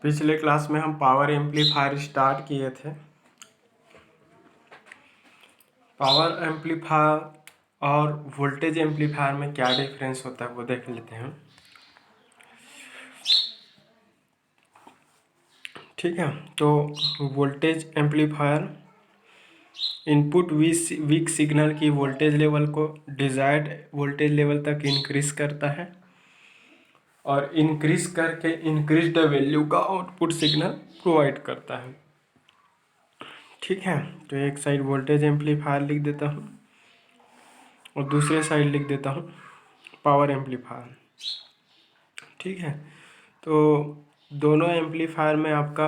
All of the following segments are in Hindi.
पिछले क्लास में हम पावर एम्पलीफायर स्टार्ट किए थे। पावर एम्पलीफायर और वोल्टेज एम्पलीफायर में क्या डिफरेंस होता है वो देख लेते हैं। ठीक है, तो voltage amplifier input weak signal की वोल्टेज लेवल को डिजायर्ड वोल्टेज लेवल तक इंक्रीज करता है और इंक्रीज करके इंक्रीज द वैल्यू का आउटपुट सिग्नल प्रोवाइड करता है। ठीक है, तो एक साइड वोल्टेज एम्पलीफायर लिख देता हूँ और दूसरे साइड लिख देता हूँ पावर एम्पलीफायर। ठीक है, तो दोनों एम्पलीफायर में आपका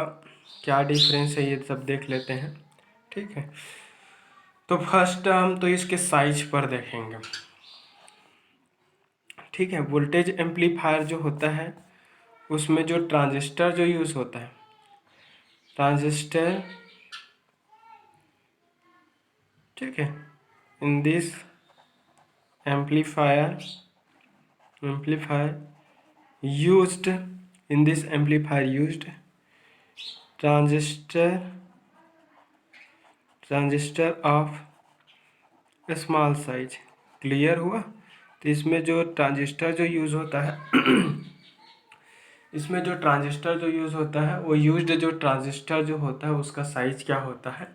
क्या डिफरेंस है ये सब देख लेते हैं। ठीक है, तो फर्स्ट हम तो इसके साइज पर देखेंगे। ठीक है, वोल्टेज एम्पलीफायर जो होता है उसमें जो ट्रांजिस्टर जो यूज़ होता है, ट्रांजिस्टर, ठीक है, in this amplifier used in this amplifier used transistor off small size. Clear हुआ? तो इसमें जो ट्रांजिस्टर जो यूज़ होता है इसमें जो ट्रांजिस्टर जो यूज़ होता है वो यूज्ड जो ट्रांजिस्टर जो होता है उसका साइज क्या होता है,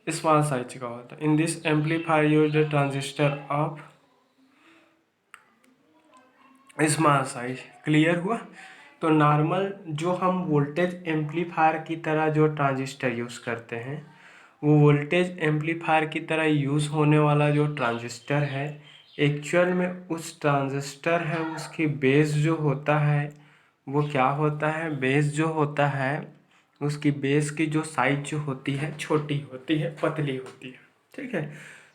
स्मॉल साइज का होता है। In this amplifier used transistor off small size. Clear हुआ? तो नॉर्मल जो हम वोल्टेज एम्पलीफायर की तरह जो ट्रांजिस्टर यूज़ करते हैं वो वोल्टेज एम्पलीफायर की तरह यूज़ होने वाला जो ट्रांजिस्टर है एक्चुअल में उस ट्रांजिस्टर है उसकी बेस जो होता है वो क्या होता है, बेस जो होता है उसकी बेस की जो साइज जो होती है छोटी होती है, पतली होती है। ठीक है,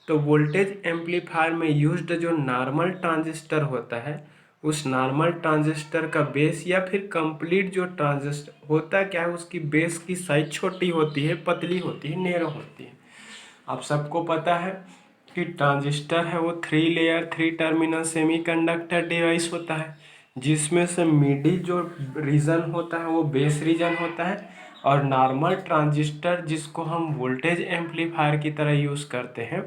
तो वोल्टेज एम्पलीफायर में यूज्ड जो नॉर्मल ट्रांजिस्टर होता है उस नॉर्मल ट्रांजिस्टर का बेस या फिर कंप्लीट जो ट्रांजिस्टर होता है क्या है उसकी बेस की साइज छोटी होती है, पतली होती है, नैरो होती है। आप सबको पता है कि ट्रांजिस्टर है वो 3 लेयर 3 टर्मिनल सेमीकंडक्टर डिवाइस होता है जिसमें से मिडिल जो रीजन होता है वो बेस रीजन होता है और नॉर्मल ट्रांजिस्टर जिसको हम वोल्टेज एम्पलीफायर की तरह यूज़ करते हैं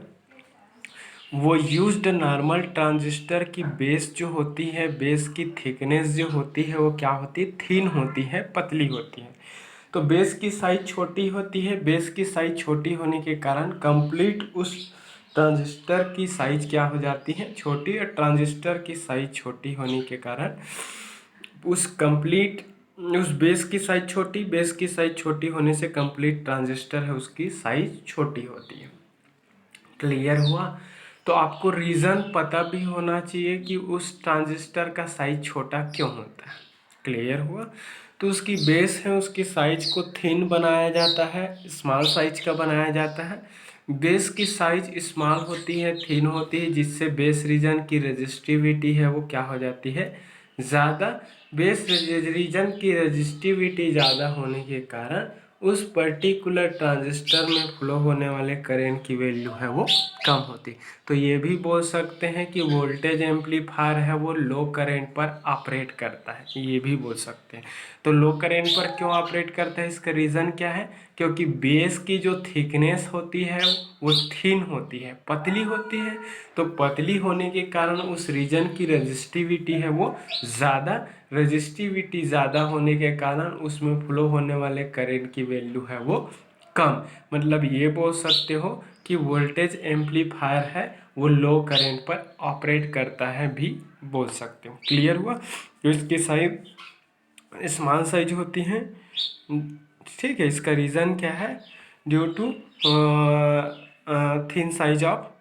वो यूज्ड नॉर्मल ट्रांजिस्टर की बेस जो होती है, बेस की थिकनेस जो होती है वो क्या होती है, थिन होती है, पतली होती है। तो बेस की साइज छोटी होती है, बेस की साइज छोटी होने के कारण कंप्लीट उस ट्रांजिस्टर की साइज क्या हो जाती है, छोटी। और ट्रांजिस्टर की साइज छोटी होने के कारण उस बेस की साइज छोटी, बेस की साइज छोटी होने से कंप्लीट ट्रांजिस्टर है उसकी साइज छोटी होती है। क्लियर हुआ? तो आपको रीज़न पता भी होना चाहिए कि उस ट्रांजिस्टर का साइज छोटा क्यों होता है। क्लियर हुआ? तो उसकी बेस है उसकी साइज को थिन बनाया जाता है, स्मॉल साइज का बनाया जाता है। बेस की साइज स्मॉल होती है, थिन होती है, जिससे बेस रीजन की रेजिस्टिविटी है वो क्या हो जाती है, ज़्यादा। बेस रीजन की रेजिस्टिविटी ज़्यादा होने के कारण उस पर्टिकुलर ट्रांजिस्टर में फ्लो होने वाले करंट की वैल्यू है वो कम होती। तो ये भी बोल सकते हैं कि वोल्टेज एम्पलीफायर है वो लो करंट पर ऑपरेट करता है, ये भी बोल सकते हैं। तो लो करंट पर क्यों ऑपरेट करता है, इसका रीज़न क्या है, क्योंकि बेस की जो थिकनेस होती है वो थिन होती है, पतली होती है। तो पतली होने के कारण उस रीजन की रेजिस्टिविटी है वो ज़्यादा, रेजिस्टिविटी ज़्यादा होने के कारण उसमें फ्लो होने वाले करंट की वैल्यू है वो कम। मतलब ये बोल सकते हो कि वोल्टेज एम्पलीफायर है वो लो करंट पर ऑपरेट करता है भी बोल सकते हो। क्लियर हुआ? तो इसकी साइज स्मॉल साइज होती है। ठीक है, इसका रीज़न क्या है, due to thin size of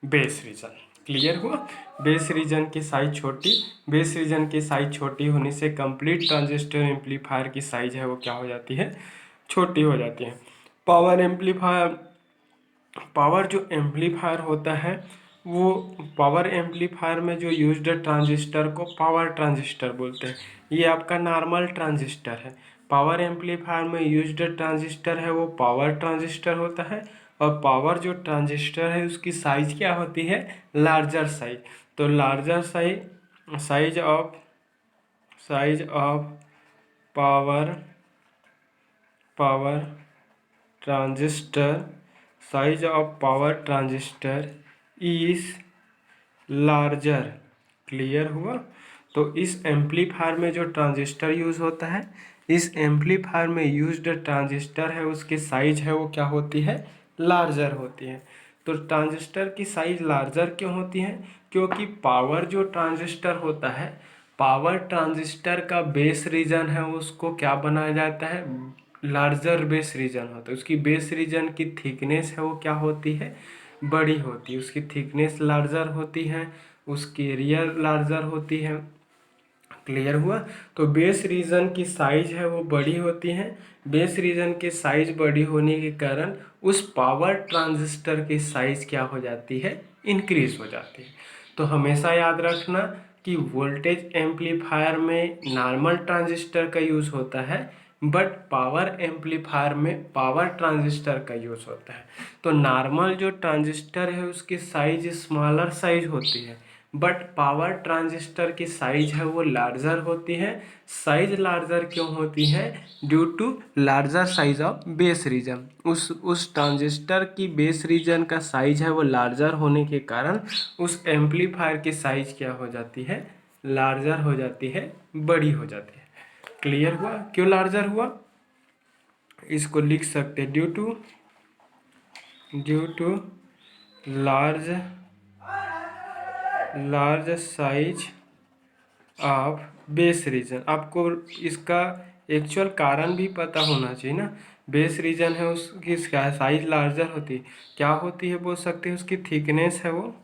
base region. Clear हुआ? बेस रीजन की साइज छोटी, बेस रीजन की साइज छोटी होने से कंप्लीट ट्रांजिस्टर एम्पलीफायर की साइज है वो क्या हो जाती है, छोटी हो जाती है। पावर एम्पलीफायर, पावर जो एम्पलीफायर होता है वो पावर एम्पलीफायर में जो यूज्ड ट्रांजिस्टर को पावर ट्रांजिस्टर बोलते हैं। ये आपका नॉर्मल ट्रांजिस्टर है। पावर एम्पलीफायर में यूज्ड ट्रांजिस्टर है वो पावर ट्रांजिस्टर होता है और पावर जो ट्रांजिस्टर है उसकी साइज क्या होती है, लार्जर साइज। तो larger size, size of power power transistor, size of power transistor is larger. Clear हुआ। तो इस एम्पलीफायर में जो ट्रांजिस्टर यूज होता है, इस एम्पलीफायर में यूज्ड ट्रांजिस्टर है उसकी साइज है वो क्या होती है, लार्जर होती है। तो ट्रांजिस्टर की साइज लार्जर क्यों होती है, क्योंकि पावर जो ट्रांजिस्टर होता है, पावर ट्रांजिस्टर का बेस रीजन है उसको क्या बनाया जाता है, लार्जर बेस रीजन होता है। उसकी बेस रीजन की थिकनेस है वो क्या होती है, बड़ी होती है। उसकी थिकनेस लार्जर होती है, उसकी एरिया लार्जर होती है। क्लियर हुआ। तो बेस रीजन की साइज है वो बड़ी होती है। बेस रीजन की साइज बड़ी होने के कारण उस पावर ट्रांजिस्टर की साइज क्या हो जाती है, इंक्रीज हो जाती है। तो हमेशा याद रखना कि वोल्टेज एम्पलीफायर में नॉर्मल ट्रांजिस्टर का यूज होता है, बट पावर एम्पलीफायर में पावर ट्रांजिस्टर का यूज होता है। तो नॉर्मल जो ट्रांजिस्टर है उसकी साइज स्मॉलर साइज होती है, बट पावर ट्रांजिस्टर की साइज है वो लार्जर होती है। साइज लार्जर क्यों होती है, due to larger size of base region. उस ट्रांजिस्टर की बेस रीजन का साइज है वो लार्जर होने के कारण उस एम्पलीफायर की साइज क्या हो जाती है, लार्जर हो जाती है, बड़ी हो जाती है। क्लियर हुआ। क्यों लार्जर हुआ, इसको लिख सकते हैं due to large large size of base region. आपको इसका एक्चुअल कारण भी पता होना चाहिए ना। बेस रीजन है उसकी साइज लार्जर होती है, क्या होती है बोल सकते हैं, उसकी थिकनेस है वो,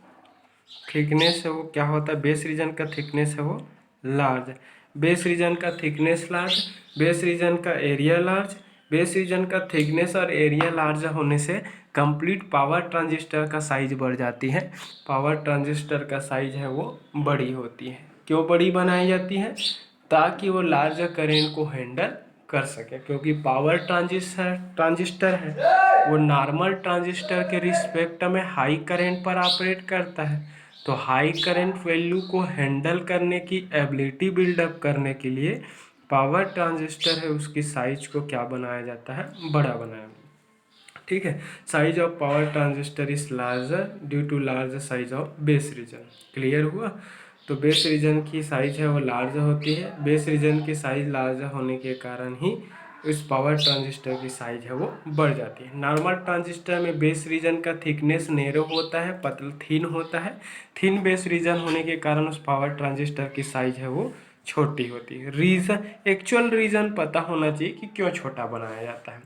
थिकनेस है वो क्या होता है, बेस रीजन का थिकनेस है वो लार्ज। बेस रीजन का थिकनेस लार्ज, बेस रीजन का एरिया लार्ज। बेस रीजन का थिकनेस और एरिया लार्ज होने से कंप्लीट पावर ट्रांजिस्टर का साइज बढ़ जाती है। पावर ट्रांजिस्टर का साइज है वो बड़ी होती है। क्यों बड़ी बनाई जाती है, ताकि वो लार्ज करेंट को हैंडल कर सके। क्योंकि पावर ट्रांजिस्टर है वो नॉर्मल ट्रांजिस्टर के रिस्पेक्ट में हाई करंट पर ऑपरेट करता है। तो हाई करंट वैल्यू को हैंडल करने की एबिलिटी बिल्डअप करने के लिए पावर ट्रांजिस्टर है उसकी साइज को क्या बनाया जाता है, बड़ा बनाया। ठीक है। Size of power transistor is larger due to larger size of base region. Clear हुआ। तो बेस रीजन की साइज है वो लार्ज होती है। बेस रीजन की साइज लार्ज होने के कारण ही इस पावर ट्रांजिस्टर की साइज है वो बढ़ जाती है। नॉर्मल ट्रांजिस्टर में बेस रीजन का थिकनेस नैरो होता है, पतला थिन होता है। थिन बेस रीजन होने के कारण उस पावर ट्रांजिस्टर की साइज है वो छोटी होती है। रीजन, एक्चुअल रीजन पता होना चाहिए कि क्यों छोटा बनाया जाता है।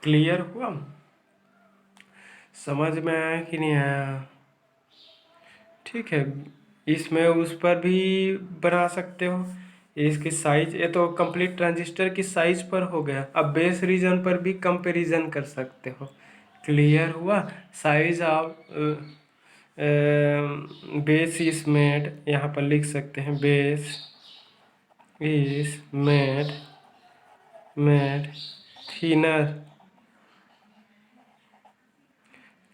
क्लियर हुआ, समझ में आया कि नहीं आया। ठीक है। इसमें उस पर भी बना सकते हो। इसकी साइज, ये तो कंप्लीट ट्रांजिस्टर की साइज पर हो गया। अब बेस रीजन पर भी कंपैरिजन कर सकते हो। क्लियर हुआ। Size of base is made, यहाँ पर लिख सकते हैं base is made thinner.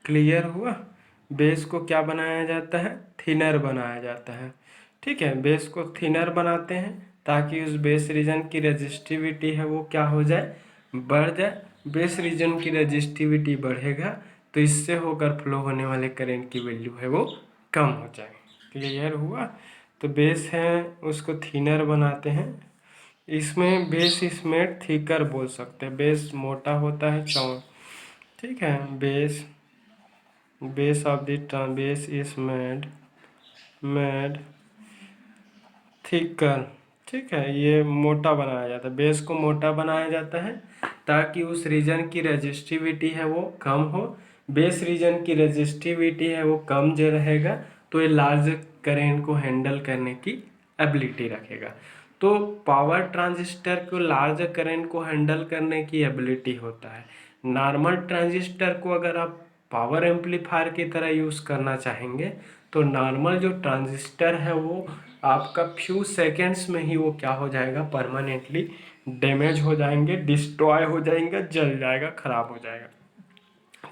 Clear हुआ। बेस को क्या बनाया जाता है, थिनर बनाया जाता है। ठीक है। बेस को थिनर बनाते हैं ताकि उस बेस रीजन की रेजिस्टिविटी है वो क्या हो जाए, बढ़ जाए। बेस रीजन की रेजिस्टिविटी बढ़ेगा तो इससे होकर फ्लो होने वाले करंट की वैल्यू है वो कम हो जाए। क्लियर हुआ। तो बेस है उसको थिनर बनाते हैं। इसमें बेस इसमें थिकर बोल सकते हैं। बेस मोटा होता है चौड़ा। ठीक है। Base of the base is made thicker. ठीक है। ये मोटा बनाया जाता है, बेस को मोटा बनाया जाता है ताकि उस रीजन की रेजिस्टिविटी है वो कम हो। बेस रीजन की रेजिस्टिविटी है वो कम जो रहेगा तो ये लार्ज करेंट को हैंडल करने की एबिलिटी रखेगा। तो पावर ट्रांजिस्टर को लार्ज करंट को हैंडल करने की एबिलिटी होता है। नॉर्मल ट्रांजिस्टर को अगर आप पावर एम्पलीफायर की तरह यूज़ करना चाहेंगे तो नॉर्मल जो ट्रांजिस्टर है वो आपका फ्यू सेकेंड्स में ही वो क्या हो जाएगा, परमानेंटली डैमेज हो जाएंगे, डिस्ट्रॉय हो जाएंगे, जल जाएगा, खराब हो जाएगा।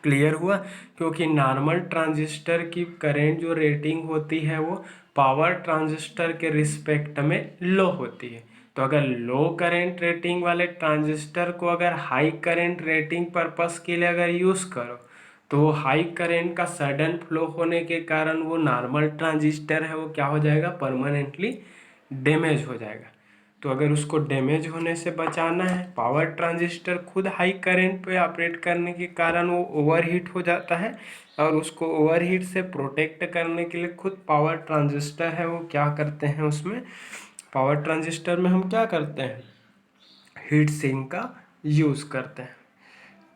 क्लियर हुआ। क्योंकि नॉर्मल ट्रांजिस्टर की करंट जो रेटिंग होती है वो पावर ट्रांजिस्टर के रिस्पेक्ट में लो होती है। तो तो अगर लो करंट रेटिंग वाले ट्रांजिस्टर को अगर हाई करंट रेटिंग पर्पस के लिए अगर यूज़ करो तो हाई करंट का सडन फ्लो होने के कारण वो नॉर्मल ट्रांजिस्टर है वो क्या हो जाएगा, परमानेंटली डैमेज हो जाएगा। तो अगर उसको डैमेज होने से बचाना है, पावर ट्रांजिस्टर खुद हाई करंट पे ऑपरेट करने के कारण वो ओवरहीट हो जाता है, और उसको ओवरहीट से प्रोटेक्ट करने के लिए खुद पावर ट्रांजिस्टर है वो क्या करते हैं, उसमें पावर ट्रांजिस्टर में हम क्या करते हैं, हीट सिंक का यूज़ करते हैं।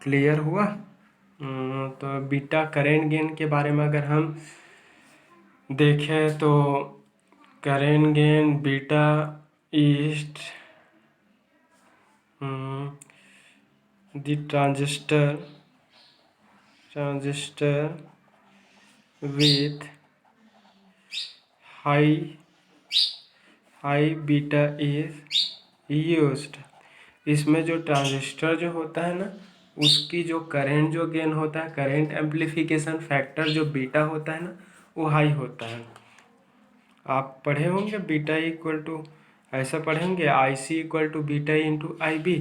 क्लियर हुआ। तो बीटा करेंट गेन के बारे में अगर हम देखें तो current gain beta east the transistor with high beta is used. इसमें जो ट्रांजिस्टर जो होता है ना, उसकी जो करंट जो गेन होता है, करंट एम्प्लीफिकेशन फैक्टर जो बीटा होता है ना, वो हाई होता है। आप पढ़े होंगे बीटा इक्वल टू, ऐसा पढ़े होंगे I C equal to beta into I B.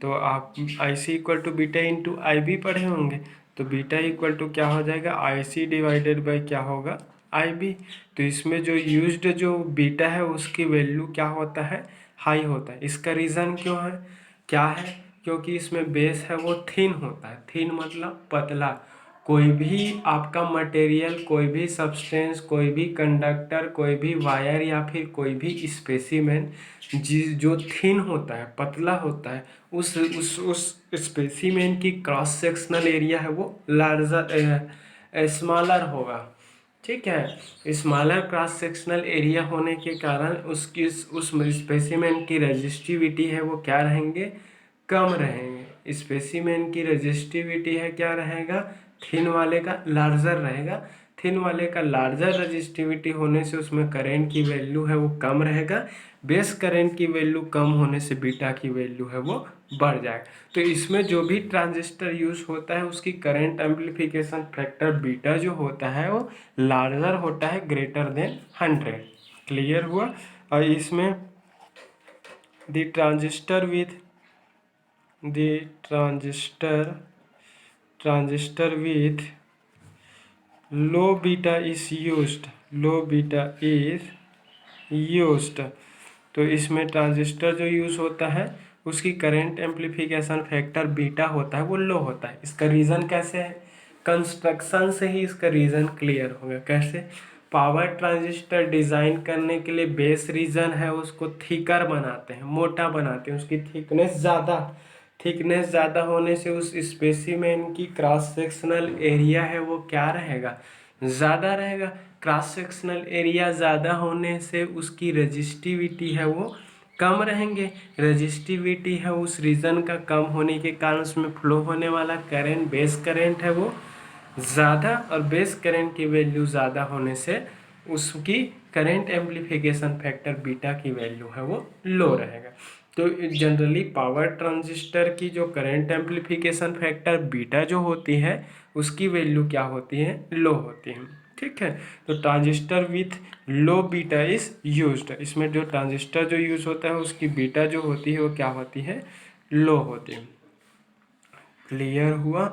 तो आप I C equal to beta into I B पढ़े होंगे, तो बीटा इक्वल टू क्या हो जाएगा, आई सी डिवाइडेड बाई क्या होगा, आई बी। तो इसमें जो यूज्ड जो बीटा है उसकी वैल्यू क्या होता है, हाई होता है। इसका रीज़न क्यों है, क्या है, क्योंकि इसमें बेस है वो थिन होता है। थिन मतलब पतला। कोई भी आपका मटेरियल, कोई भी सब्सटेंस, कोई भी कंडक्टर, कोई भी वायर या फिर कोई भी स्पेसिमेन जो थिन होता है, पतला होता है, उस स्पेसिमेन की क्रॉस सेक्शनल एरिया है वो लार्जर स्मॉलर होगा। ठीक है, स्मॉलर क्रॉस सेक्शनल एरिया होने के कारण उसकी उस स्पेसिमेन की रेजिस्टिविटी है वो क्या रहेंगे, कम रहेंगे। स्पेसिमेन की रेजिस्टिविटी है क्या रहेगा, थिन वाले का लार्जर रहेगा। थिन वाले का लार्जर रेजिस्टिविटी होने से उसमें करंट की वैल्यू है वो कम रहेगा। बेस करंट की वैल्यू कम होने से बीटा की वैल्यू है वो बढ़ जाएगा। तो इसमें जो भी ट्रांजिस्टर यूज होता है उसकी करंट एम्प्लीफिकेशन फैक्टर बीटा जो होता है वो लार्जर होता है, ग्रेटर देन 100। क्लियर हुआ। और इसमें the transistor with the transistor with low beta is used, तो इसमें ट्रांजिस्टर जो यूज़ होता है उसकी करंट एम्प्लीफिकेशन फैक्टर बीटा होता है वो लो होता है। इसका रीज़न कैसे है, कंस्ट्रक्शन से ही इसका रीज़न क्लियर होगा। कैसे, पावर ट्रांजिस्टर डिज़ाइन करने के लिए बेस रीजन है उसको थिकर बनाते हैं, मोटा बनाते हैं, उसकी थिकनेस ज़्यादा होने से उस स्पेसिमेन की क्रॉस सेक्शनल एरिया है वो क्या रहेगा, ज़्यादा रहेगा। क्रॉस सेक्शनल एरिया ज़्यादा होने से उसकी रजिस्टिविटी है वो कम रहेंगे। रजिस्टिविटी है उस रीजन का कम होने के कारण उसमें फ्लो होने वाला करंट, बेस करंट है वो ज़्यादा, और बेस करंट की वैल्यू ज़्यादा होने से उसकी करंट एम्प्लीफिकेशन फैक्टर बीटा की वैल्यू है वो लो रहेगा। तो जनरली पावर ट्रांजिस्टर की जो करंट एम्प्लीफिकेशन फैक्टर बीटा जो होती है उसकी वैल्यू क्या होती है, लो होती है। ठीक है, तो transistor with low beta is used. इसमें जो ट्रांजिस्टर जो यूज होता है उसकी बीटा जो होती है वो क्या होती है, लो होती है। क्लियर हुआ।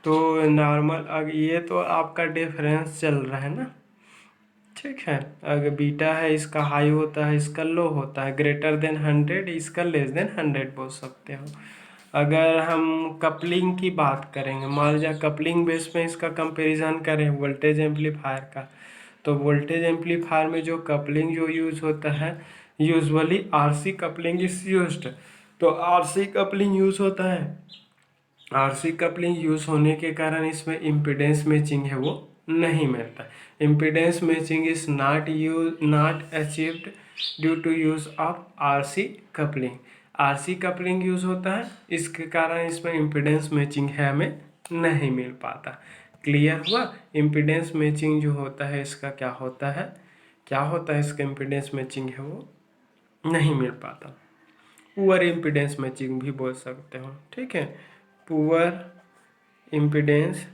तो नॉर्मल, अगर ये तो आपका डिफरेंस चल रहा है ना, ठीक है। अगर बीटा है इसका हाई होता है, इसका लो होता है, ग्रेटर देन 100, इसका लेस देन 100 बोल सकते हो। अगर हम कपलिंग की बात करेंगे, मान लीजिए कपलिंग बेस में इसका कंपैरिजन करें वोल्टेज एम्पलीफायर का, तो वोल्टेज एम्पलीफायर में जो कपलिंग जो यूज होता है usually RC coupling is used. तो आरसी कपलिंग यूज होता है, आरसी कपलिंग यूज होने के कारण इसमें इम्पीडेंस मैचिंग है वो नहीं मिलता। Impedance matching is not achieved due to use of RC coupling. RC coupling use होता है, इसके कारण इसमें इम्पीडेंस मैचिंग है हमें नहीं मिल पाता। क्लियर हुआ। इम्पीडेंस मैचिंग जो होता है इसका क्या होता है, इसका इम्पीडेंस मैचिंग है वो नहीं मिल पाता। पुअर इम्पीडेंस मैचिंग भी बोल सकते हो। ठीक है, पुअर इम्पीडेंस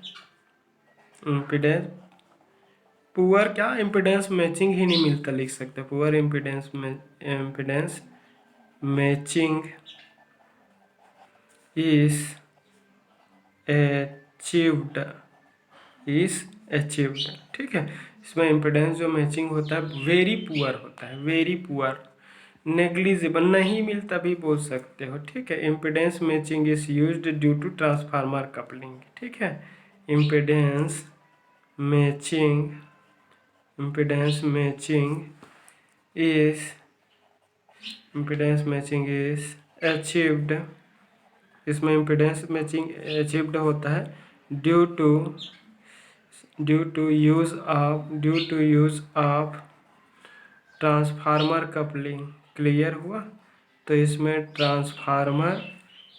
पुअर क्या इम्पीडेंस मैचिंग ही नहीं मिलता, लिख सकते poor impedance matching is achieved ठीक है। इसमें इम्पिडेंस जो मैचिंग होता है वेरी पुअर होता है, वेरी पुअर, नेग्लिजिबल, नहीं मिलता भी बोल सकते हो, ठीक है। Impedance matching is used due to transformer coupling, ठीक है। Impedance matching, impedance matching is impedance matching is achieved, इसमें इम्पिडेंस मैचिंग अचीव्ड होता है due to use of transformer coupling, clear हुआ। तो इसमें transformer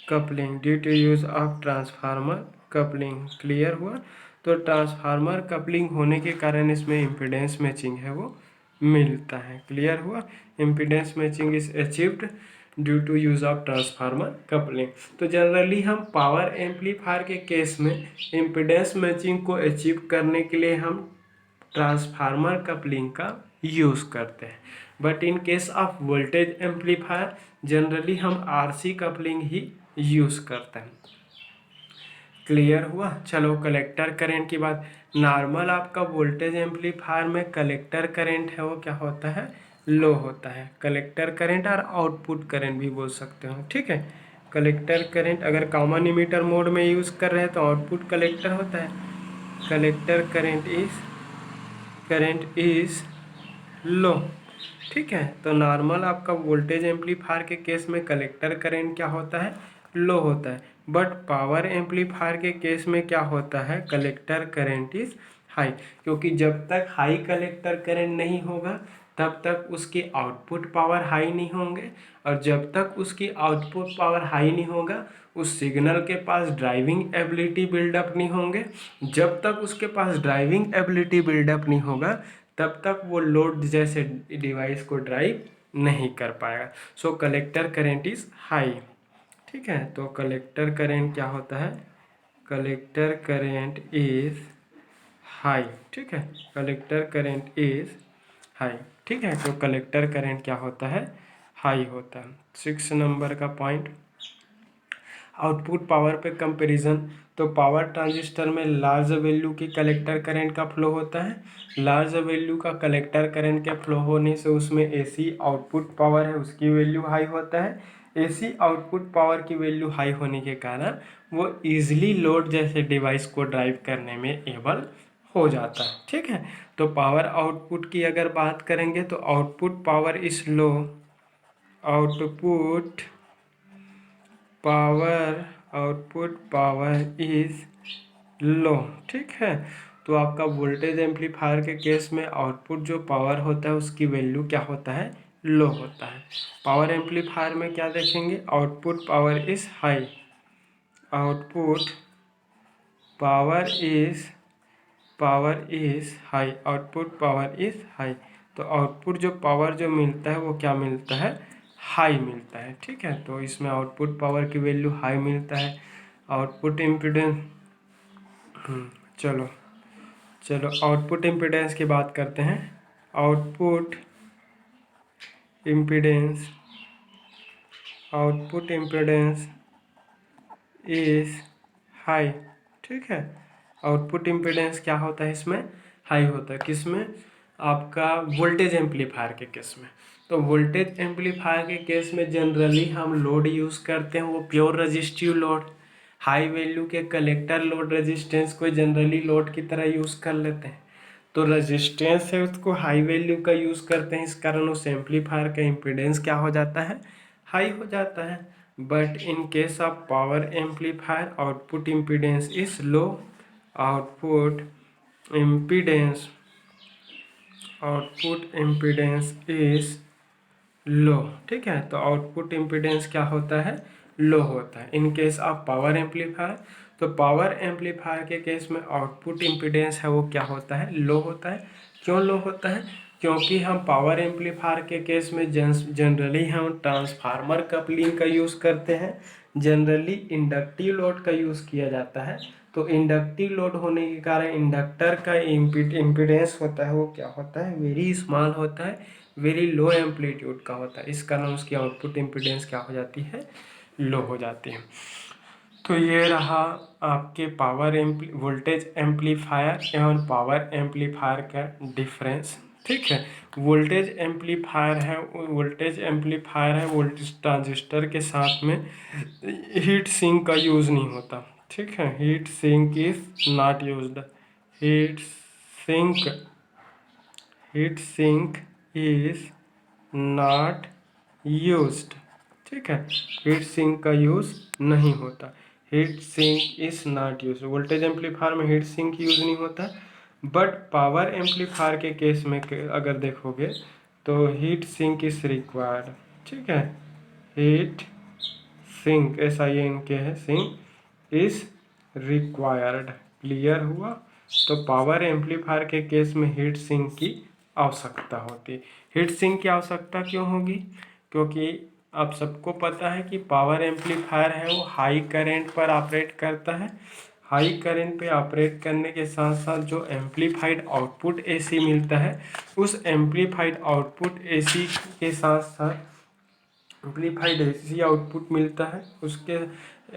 coupling, due to use of transformer coupling, clear हुआ। तो ट्रांसफार्मर कपलिंग होने के कारण इसमें इम्पिडेंस मैचिंग है वो मिलता है, क्लियर हुआ। Impedance matching is achieved due to use of transformer coupling. तो जनरली हम पावर एम्पलीफायर के केस में इम्पिडेंस मैचिंग को अचीव करने के लिए हम ट्रांसफार्मर कपलिंग का यूज़ करते हैं, but in case of voltage amplifier generally हम आरसी कपलिंग ही यूज़ करते हैं, क्लियर हुआ। चलो कलेक्टर करंट की बात, नॉर्मल आपका वोल्टेज एम्पलीफायर में कलेक्टर करंट है वो क्या होता है, लो होता है। कलेक्टर करंट और आउटपुट करंट भी बोल सकते हो, ठीक है। कलेक्टर करंट अगर कॉमन इमीटर मोड में यूज़ कर रहे हैं तो आउटपुट कलेक्टर होता है। कलेक्टर करंट इज लो, ठीक है। तो नॉर्मल आपका वोल्टेज एम्पलीफायर के केस में कलेक्टर करंट क्या होता है, लो होता है, बट पावर एम्पलीफायर के केस में क्या होता है, कलेक्टर करंट इज हाई, क्योंकि जब तक हाई कलेक्टर करंट नहीं होगा तब तक उसकी आउटपुट पावर हाई नहीं होंगे, और जब तक उसकी आउटपुट पावर हाई नहीं होगा उस सिग्नल के पास ड्राइविंग एबिलिटी बिल्डअप नहीं होंगे। जब तक उसके पास ड्राइविंग एबिलिटी बिल्डअप नहीं होगा तब तक वो लोड जैसे डिवाइस को ड्राइव नहीं कर पाएगा। सो कलेक्टर करंट इज हाई, ठीक है। तो कलेक्टर करंट क्या होता है, कलेक्टर करंट इज हाई, ठीक है। कलेक्टर करंट इज हाई, ठीक है। तो कलेक्टर करंट क्या होता है, हाई होता है। 6 नंबर का पॉइंट, आउटपुट पावर पे कंपैरिजन। तो पावर ट्रांजिस्टर में लार्ज वैल्यू की कलेक्टर करंट का फ्लो होता है। लार्ज वैल्यू का कलेक्टर करंट के फ्लो होने से उसमें एसी आउटपुट पावर है उसकी वैल्यू हाई होता है। एसी आउटपुट पावर की वैल्यू हाई होने के कारण वो इजीली लोड जैसे डिवाइस को ड्राइव करने में एबल हो जाता है, ठीक है। तो पावर आउटपुट की अगर बात करेंगे तो output power is low, output power is low, ठीक है। तो आपका वोल्टेज एम्पलीफायर के केस में आउटपुट जो पावर होता है उसकी वैल्यू क्या होता है, लो होता है। पावर एम्पलीफायर में क्या देखेंगे, output power is high, output power is high, output power is high. तो आउटपुट जो पावर जो मिलता है वो क्या मिलता है, हाई मिलता है, ठीक है। तो इसमें आउटपुट पावर की वैल्यू हाई मिलता है। आउटपुट इम्पीडेंस, चलो आउटपुट इम्पीडेंस की बात करते हैं। आउटपुट इम्पीडेंस इज हाई, ठीक है। आउटपुट इम्पीडेंस क्या होता है इसमें, हाई होता है। किसमें, आपका वोल्टेज एम्पलीफायर के केस में। तो वोल्टेज एम्पलीफायर के केस में जनरली हम लोड यूज़ करते हैं वो pure resistive load. High value के कलेक्टर लोड रेजिस्टेंस को जनरली लोड की तरह यूज़ कर लेते हैं। तो रेजिस्टेंस है उसको हाई वैल्यू का यूज़ करते हैं, इस कारण उस एम्पलीफायर का इम्पीडेंस क्या हो जाता है, हाई हो जाता है। But in case of power amplifier output impedance is low, output impedance is low, ठीक है। तो आउटपुट इम्पीडेंस क्या होता है, लो होता है in case of power amplifier. तो पावर एम्पलीफायर के केस में आउटपुट इम्पीडेंस है वो क्या होता है, लो होता है। क्यों लो होता है, क्योंकि हम पावर एम्पलीफायर के केस में जनरली हम ट्रांसफार्मर कपलिंग का यूज़ करते हैं, जनरली इंडक्टिव लोड का यूज़ किया जाता है। तो इंडक्टिव लोड होने के कारण इंडक्टर का इम्पीडेंस होता है वो क्या होता है, वेरी स्मॉल होता है, वेरी लो एम्पलीट्यूड का होता है, इस कारण उसकी आउटपुट इम्पीडेंस क्या हो जाती है, लो हो जाती है। तो ये रहा आपके वोल्टेज एम्पलीफायर एवं पावर एम्पलीफायर का डिफरेंस। ठीक है, वोल्टेज एम्पलीफायर है वोल्टेज ट्रांजिस्टर के साथ में हीट सिंक का यूज़ नहीं होता। ठीक है, heat sink is not used. Heat sink heat sink is not used. ठीक है, हीट सिंक का यूज़ नहीं होता। Heat sink is not use. Voltage amplifier में हीट सिंक यूज़ नहीं होता, बट पावर एम्पलीफायर के केस में अगर देखोगे तो हीट सिंक इज रिक्वायर्ड। ठीक है, हीट सिंक SINK है, सिंक इज रिक्वायर्ड। क्लियर हुआ। तो पावर एम्पलीफायर के केस में हीट सिंक की आवश्यकता होती है। हीट सिंक की आवश्यकता क्यों होगी? क्योंकि आप सबको पता है कि पावर एम्पलीफायर है वो हाई करंट पर ऑपरेट करता है। हाई करंट पे ऑपरेट करने के साथ साथ जो एम्पलीफाइड आउटपुट AC मिलता है, उस एम्पलीफाइड आउटपुट AC के साथ साथ एम्पलीफाइड AC आउटपुट मिलता है। उसके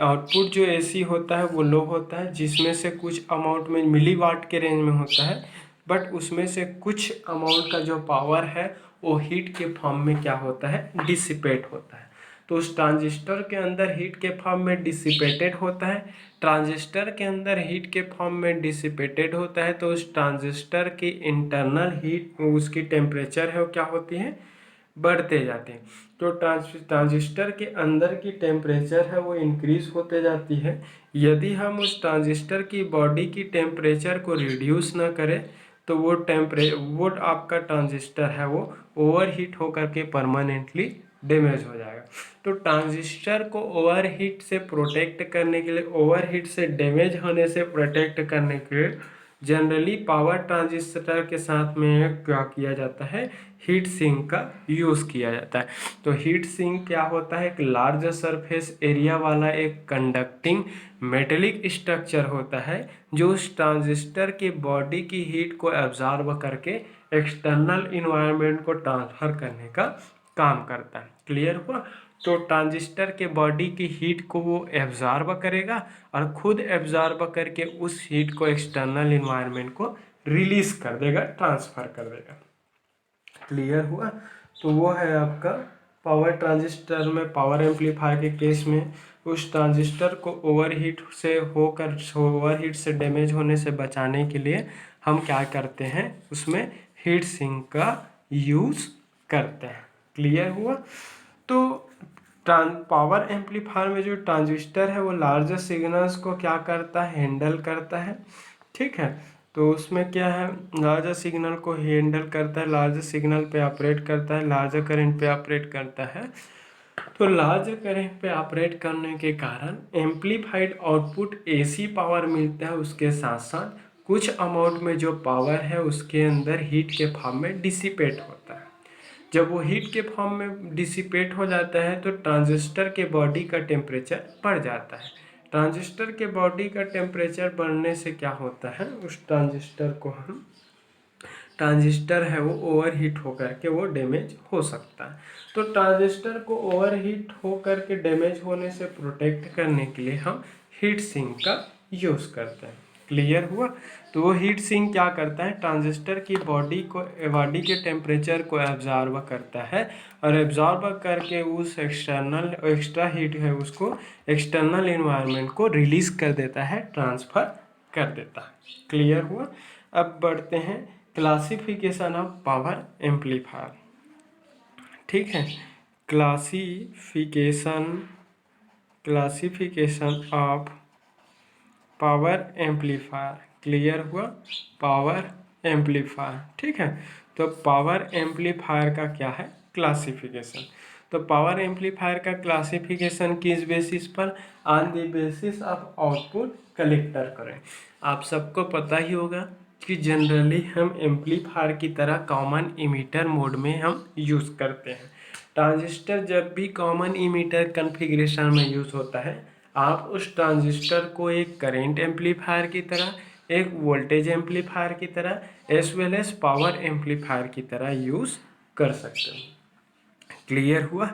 आउटपुट जो AC होता है वो लो होता है, जिसमें से कुछ अमाउंट में मिलीवाट के रेंज में होता है, बट उसमें से कुछ अमाउंट का जो पावर है वो हीट के फॉर्म में क्या होता है, डिसिपेट होता है। तो उस ट्रांजिस्टर के अंदर हीट के फॉर्म में डिसिपेटेड होता है। ट्रांजिस्टर के अंदर हीट के फॉर्म में डिसिपेटेड होता है, तो उस ट्रांजिस्टर की इंटरनल हीट, उसकी टेम्परेचर है वो क्या होती है, बढ़ते जाते हैं। तो ट्रांजिस्टर के अंदर की टेम्परेचर है वो इंक्रीज होते जाती है। यदि हम उस ट्रांजिस्टर की बॉडी की टेम्परेचर को रिड्यूस ना करें तो वो आपका ट्रांजिस्टर है वो ओवरहीट होकर के परमानेंटली डैमेज हो जाएगा। तो ट्रांजिस्टर को ओवरहीट से प्रोटेक्ट करने के लिए, ओवरहीट से डैमेज होने से प्रोटेक्ट करने के लिए जनरली पावर ट्रांजिस्टर के साथ में क्या किया जाता है, हीट सिंक का यूज़ किया जाता है। तो हीट सिंक क्या होता है, एक लार्ज सरफेस एरिया वाला एक कंडक्टिंग मेटेलिक स्ट्रक्चर होता है, जो उस ट्रांजिस्टर की बॉडी की हीट को एब्जॉर्ब करके एक्सटर्नल इन्वायरमेंट को ट्रांसफर करने का काम करता है। क्लियर हुआ। तो ट्रांजिस्टर के बॉडी की हीट को वो एब्जॉर्ब करेगा और खुद एब्जॉर्ब करके उस हीट को एक्सटर्नल इन्वायरमेंट को रिलीज कर देगा, ट्रांसफर कर देगा। क्लियर हुआ। तो वो है आपका पावर ट्रांजिस्टर में, पावर एम्पलीफायर के केस में उस ट्रांजिस्टर को ओवरहीट से डैमेज होने से बचाने के लिए हम क्या करते हैं, उसमें हीट सिंक का यूज़ करते हैं। क्लियर हुआ। तो पावर एम्पलीफायर में जो ट्रांजिस्टर है वो लार्ज सिग्नल्स को क्या करता है, हैंडल करता है। ठीक है, तो उसमें क्या है, लार्ज सिग्नल को हैंडल करता है, लार्ज सिग्नल पे ऑपरेट करता है, लार्ज करंट पे ऑपरेट करता है। तो लार्ज करंट पे ऑपरेट करने के कारण एम्पलीफाइड आउटपुट AC पावर मिलता है, उसके साथ साथ कुछ अमाउंट में जो पावर है उसके अंदर हीट के फॉर्म में डिसिपेट होता है। जब वो हीट के फॉर्म में डिसिपेट हो जाता है तो ट्रांजिस्टर के बॉडी का टेम्परेचर बढ़ जाता है। ट्रांजिस्टर के बॉडी का टेम्परेचर बढ़ने से क्या होता है, उस ट्रांजिस्टर है वो ओवरहीट होकर के वो डैमेज हो सकता है। तो ट्रांजिस्टर को ओवरहीट होकर के डैमेज होने से प्रोटेक्ट करने के लिए हम हीट सिंक का यूज़ करते हैं। क्लियर हुआ। तो वो हीट सिंक क्या करता है, ट्रांजिस्टर की बॉडी के टेम्परेचर को एब्जॉर्ब करता है और एब्जॉर्ब करके उस एक्स्ट्रा हीट है उसको एक्सटर्नल इन्वायरमेंट को रिलीज कर देता है, ट्रांसफर कर देता है। क्लियर हुआ। अब बढ़ते हैं क्लासिफिकेशन ऑफ पावर एम्पलीफायर। ठीक है, classification of power amplifier. Clear हुआ। Power amplifier. ठीक है, तो पावर एम्पलीफायर का क्या है, क्लासिफिकेशन। तो पावर एम्पलीफायर का क्लासिफिकेशन किस बेसिस पर, on the basis of output collector करें। आप सबको पता ही होगा कि जनरली हम एम्पलीफायर की तरह कॉमन इमीटर मोड में हम यूज़ करते हैं। ट्रांजिस्टर जब भी कॉमन इमीटर कॉन्फ़िगरेशन में यूज़ होता है, आप उस ट्रांजिस्टर को एक करंट एम्पलीफायर की तरह, एक वोल्टेज एम्पलीफायर की तरह, as well as power amplifier की तरह यूज़ कर सकते हो। क्लियर हुआ?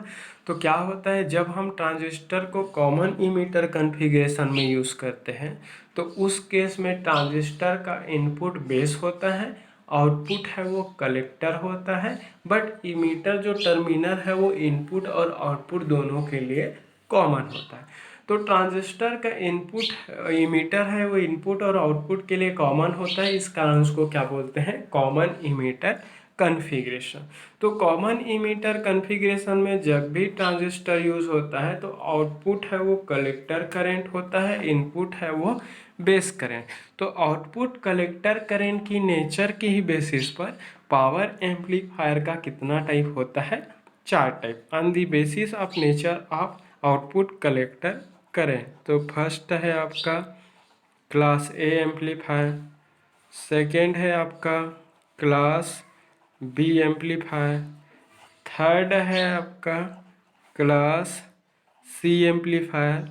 तो क्या होता है, जब हम ट्रांजिस्टर को कॉमन इमीटर कॉन्फ़िगरेशन में यूज़ करते हैं तो उस केस में ट्रांजिस्टर का इनपुट बेस होता है, आउटपुट है वो कलेक्टर होता है, बट इमीटर जो टर्मिनल है वो इनपुट और आउटपुट दोनों के लिए कॉमन होता है। तो ट्रांजिस्टर का इनपुट इमीटर है वो इनपुट और आउटपुट के लिए कॉमन होता है, इस कारण उसको क्या बोलते हैं, कॉमन इमीटर कॉन्फ़िगरेशन। तो कॉमन इमीटर कॉन्फ़िगरेशन में जब भी ट्रांजिस्टर यूज होता है तो आउटपुट है वो कलेक्टर करंट होता है, इनपुट है वो बेस करंट। तो आउटपुट कलेक्टर करंट की नेचर के ही बेसिस पर पावर एम्पलीफायर का कितना टाइप होता है, 4 type, on the basis of nature of output collector current. तो फर्स्ट है आपका क्लास ए एम्पलीफायर, सेकेंड है आपका क्लास बी एम्पलीफायर, थर्ड है आपका क्लास सी एम्पलीफायर,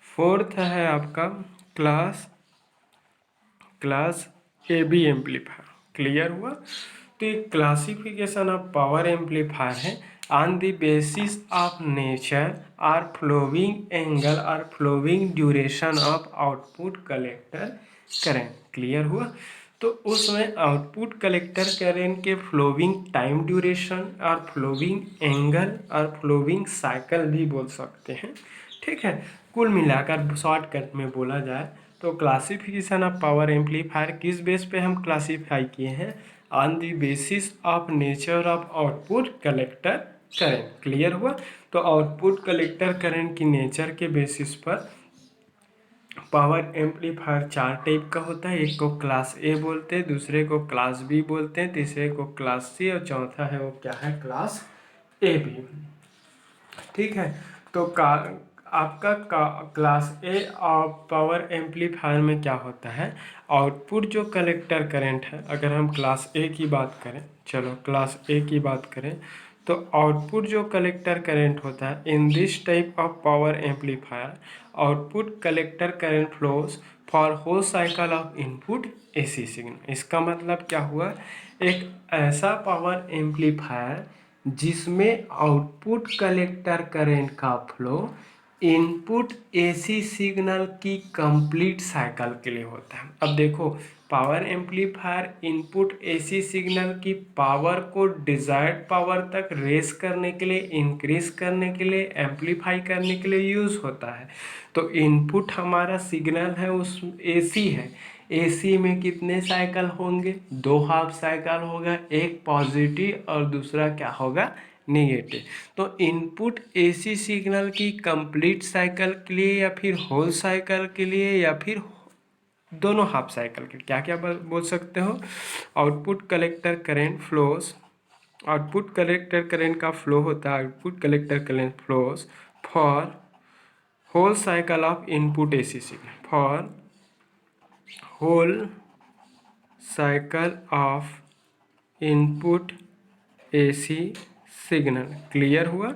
फोर्थ है आपका class A B amplifier. Clear हुआ? तो ये क्लासिफिकेशन ऑफ पावर एम्पलीफायर है on the basis of nature or flowing angle और flowing duration of output collector current. Clear हुआ? तो उसमें आउटपुट कलेक्टर करंट के फ्लोइंग टाइम ड्यूरेशन और फ्लोइंग एंगल और फ्लोइंग साइकिल भी बोल सकते हैं। ठीक है, कुल मिलाकर शॉर्टकट में बोला जाए तो क्लासिफिकेशन ऑफ पावर एम्पलीफायर किस बेस पे हम क्लासीफाई किए हैं, on the basis of nature of output collector current. Clear हुआ? तो आउटपुट कलेक्टर करंट की नेचर के बेसिस पर पावर एम्पलीफायर 4 टाइप का होता है। एक को क्लास ए बोलते हैं, दूसरे को क्लास बी बोलते हैं, तीसरे को क्लास सी और चौथा है वो क्या है, क्लास ए बी। ठीक है, तो आपका क्लास ए पावर एम्पलीफायर में क्या होता है, आउटपुट जो कलेक्टर करंट है, अगर हम क्लास ए की बात करें, चलो क्लास ए की बात करें, तो आउटपुट जो कलेक्टर करंट होता है in this type of power amplifier, output collector current flows for whole cycle of input AC signal. इसका मतलब क्या हुआ, एक ऐसा पावर एम्पलीफायर जिसमें आउटपुट कलेक्टर करंट का फ्लो इनपुट एसी सिग्नल की कंप्लीट साइकिल के लिए होता है। अब देखो, power amplifier input AC signal की पावर को डिजायर्ड पावर तक रेस करने के लिए, इंक्रीज करने के लिए, एम्पलीफाई करने के लिए यूज होता है। तो इनपुट हमारा सिग्नल है उस एसी है, एसी में कितने साइकिल होंगे, 2 हाफ साइकिल होगा, एक पॉजिटिव और दूसरा क्या होगा, नेगेटिव। तो इनपुट एसी सिग्नल की कंप्लीट साइकिल के लिए या फिर होल साइकिल के लिए या फिर दोनों हाफ साइकिल के क्या क्या बोल सकते हो, output collector current flows, output collector current का फ्लो होता है, output collector current flows for whole cycle of input AC signal, for whole cycle of input AC signal. Clear हुआ?